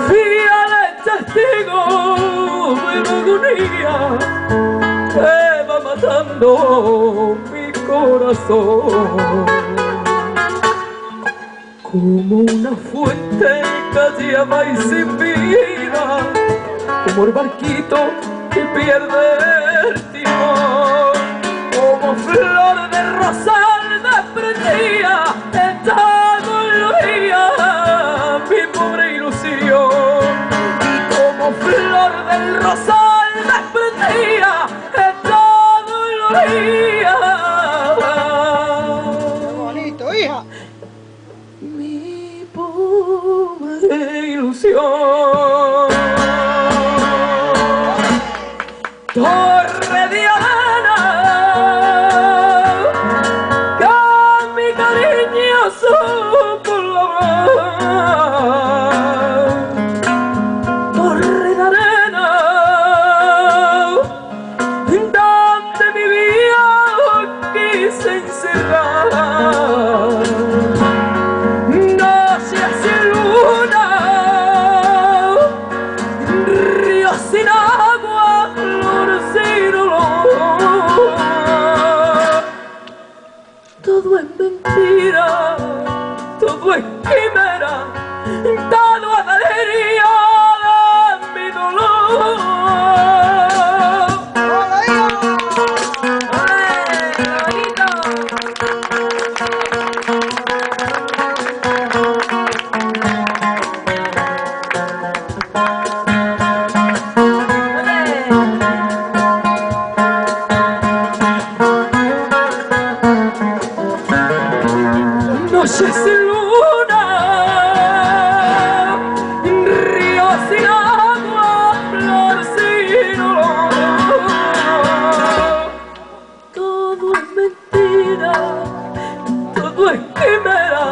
Fiel testigo de la agonía que va matando mi corazón. Como una fuente callada y sin vida, como el barquito que pierde el timón, como flor de rosal desprendía esta dolía mi pobre ilusión, como flor del rosal desprendía esta dolía. ¡Qué bonito, hija! Mi pobre ilusión. Torre de arena, que mi cariño supo labrar. Torre de arena, donde mi vida quise encerrar. Noches sin luna, ríos sin agua, flores sin olor. Todo es mentira, todo es quimera, todo es alegría de mi dolor. ¡Hola, hija! Noches sin luna, ríos sin agua, flor sin olor. Todo es mentira, todo es quimera,